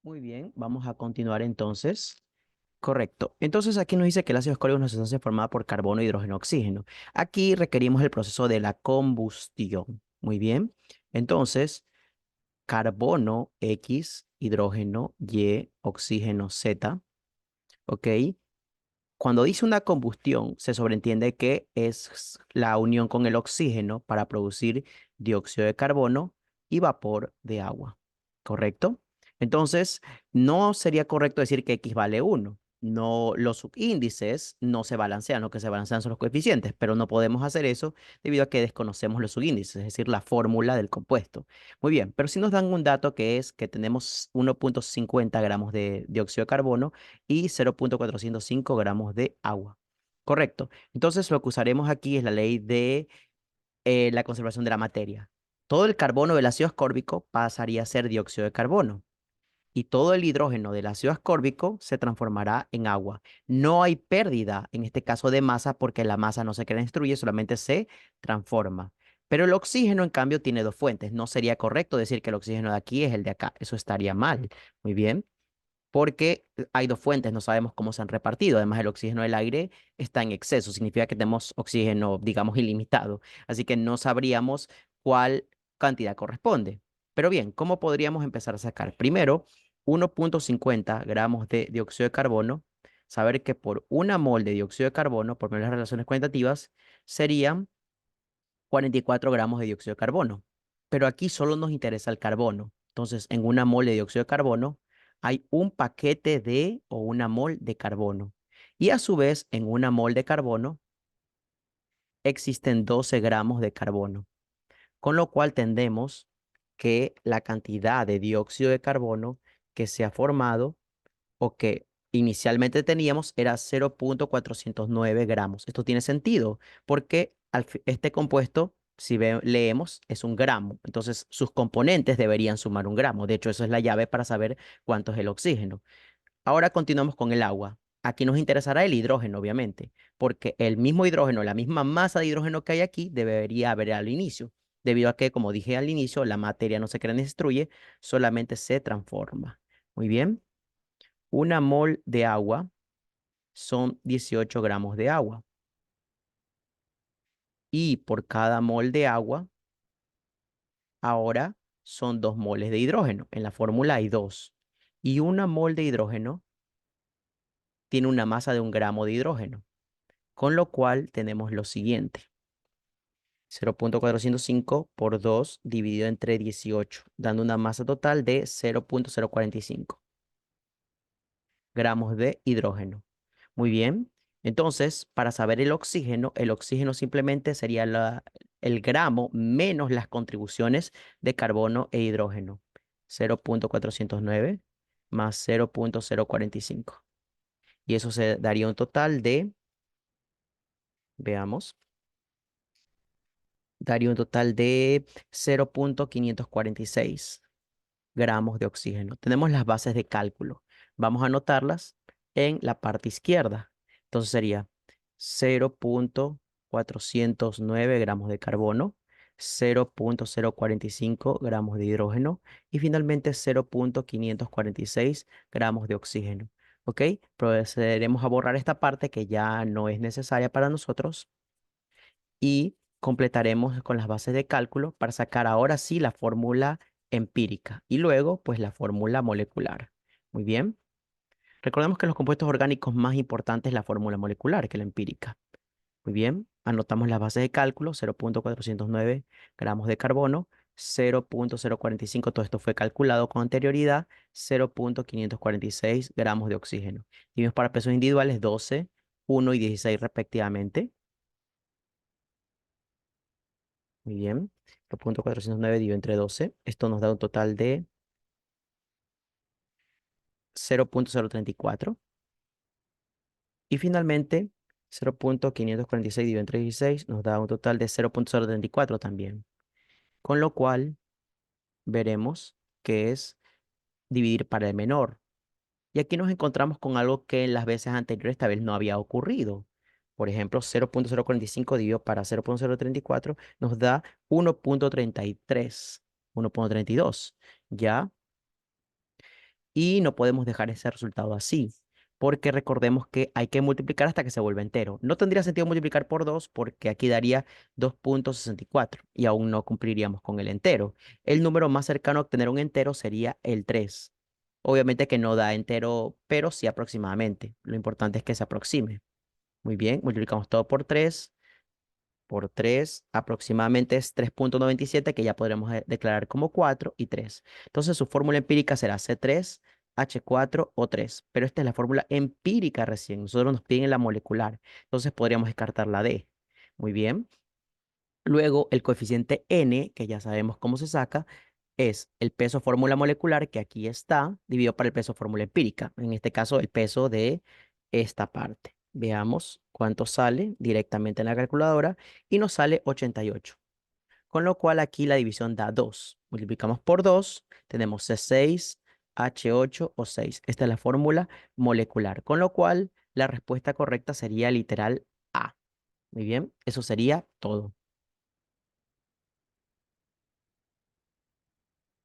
Muy bien, vamos a continuar entonces. Correcto. Entonces aquí nos dice que el ácido ascórbico es una sustancia formada por carbono, hidrógeno, oxígeno. Aquí requerimos el proceso de la combustión. Muy bien. Entonces, carbono X, hidrógeno Y, oxígeno Z. ¿Ok? Cuando dice una combustión, se sobreentiende que es la unión con el oxígeno para producir dióxido de carbono y vapor de agua. ¿Correcto? Entonces, no sería correcto decir que X vale 1. No, los subíndices no se balancean, lo que se balancean son los coeficientes, pero no podemos hacer eso debido a que desconocemos los subíndices, es decir, la fórmula del compuesto. Muy bien, pero si nos dan un dato que es que tenemos 1,50 gramos de dióxido de carbono y 0,405 gramos de agua. Correcto. Entonces lo que usaremos aquí es la ley de la conservación de la materia. Todo el carbono del ácido ascórbico pasaría a ser dióxido de carbono y todo el hidrógeno del ácido ascórbico se transformará en agua. No hay pérdida en este caso de masa porque la masa no se crea ni destruye, solamente se transforma. Pero el oxígeno, en cambio, tiene dos fuentes. No sería correcto decir que el oxígeno de aquí es el de acá. Eso estaría mal. Muy bien, porque hay dos fuentes, no sabemos cómo se han repartido. Además, el oxígeno del aire está en exceso, significa que tenemos oxígeno, digamos, ilimitado. Así que no sabríamos cuál cantidad corresponde. Pero bien, ¿cómo podríamos empezar a sacar? Primero, 1,50 gramos de dióxido de carbono. Saber que por una mol de dióxido de carbono, por medio de las relaciones cuantitativas, serían 44 gramos de dióxido de carbono. Pero aquí solo nos interesa el carbono. Entonces, en una mol de dióxido de carbono hay un paquete de o una mol de carbono. Y a su vez, en una mol de carbono existen 12 gramos de carbono. Con lo cual tendemos que la cantidad de dióxido de carbono que se ha formado o que inicialmente teníamos era 0,409 gramos. Esto tiene sentido porque este compuesto, si leemos, es un gramo. Entonces, sus componentes deberían sumar un gramo. De hecho, eso es la llave para saber cuánto es el oxígeno. Ahora continuamos con el agua. Aquí nos interesará el hidrógeno, obviamente, porque el mismo hidrógeno, la misma masa de hidrógeno que hay aquí, debería haber al inicio, debido a que, como dije al inicio, la materia no se crea ni se destruye, solamente se transforma. Muy bien. Una mol de agua son 18 gramos de agua. Y por cada mol de agua, ahora son 2 moles de hidrógeno. En la fórmula hay 2. Y una mol de hidrógeno tiene una masa de 1 gramo de hidrógeno. Con lo cual tenemos lo siguiente. 0,405 por 2 dividido entre 18, dando una masa total de 0,045 gramos de hidrógeno. Muy bien. Entonces, para saber el oxígeno simplemente sería el gramo menos las contribuciones de carbono e hidrógeno. 0,409 más 0,045. Y eso se daría un total de, veamos, daría un total de 0,546 gramos de oxígeno. Tenemos las bases de cálculo. Vamos a anotarlas en la parte izquierda. Entonces sería 0,409 gramos de carbono, 0,045 gramos de hidrógeno y finalmente 0,546 gramos de oxígeno. ¿Ok? Procederemos a borrar esta parte que ya no es necesaria para nosotros y completaremos con las bases de cálculo para sacar ahora sí la fórmula empírica y luego pues la fórmula molecular. Muy bien. Recordemos que en los compuestos orgánicos más importante es la fórmula molecular que la empírica. Muy bien. Anotamos las bases de cálculo: 0,409 gramos de carbono, 0,045, todo esto fue calculado con anterioridad, 0,546 gramos de oxígeno. Dividimos para pesos individuales 12, 1 y 16 respectivamente. Muy bien. 0,409 dividido entre 12. Esto nos da un total de 0,034. Y finalmente, 0,546 dividido entre 16 nos da un total de 0,034 también. Con lo cual, veremos que es dividir para el menor. Y aquí nos encontramos con algo que en las veces anteriores esta vez no había ocurrido. Por ejemplo, 0,045 dividido para 0,034 nos da 1,33, 1,32. ¿Ya? y no podemos dejar ese resultado así, porque recordemos que hay que multiplicar hasta que se vuelva entero. No tendría sentido multiplicar por 2 porque aquí daría 2,64 y aún no cumpliríamos con el entero. El número más cercano a obtener un entero sería el 3. Obviamente que no da entero, pero sí aproximadamente. Lo importante es que se aproxime. Muy bien, multiplicamos todo por 3. Por 3 aproximadamente es 3,97 que ya podremos declarar como 4 y 3. Entonces su fórmula empírica será C3H4O3, pero esta es la fórmula empírica recién. Nosotros nos piden la molecular, entonces podríamos descartar la D. Muy bien. Luego el coeficiente N, que ya sabemos cómo se saca, es el peso fórmula molecular, que aquí está, dividido por el peso fórmula empírica. En este caso, el peso de esta parte. Veamos cuánto sale directamente en la calculadora y nos sale 88. Con lo cual aquí la división da 2. Multiplicamos por 2, tenemos C6H8O6. Esta es la fórmula molecular, con lo cual la respuesta correcta sería literal A. Muy bien, eso sería todo.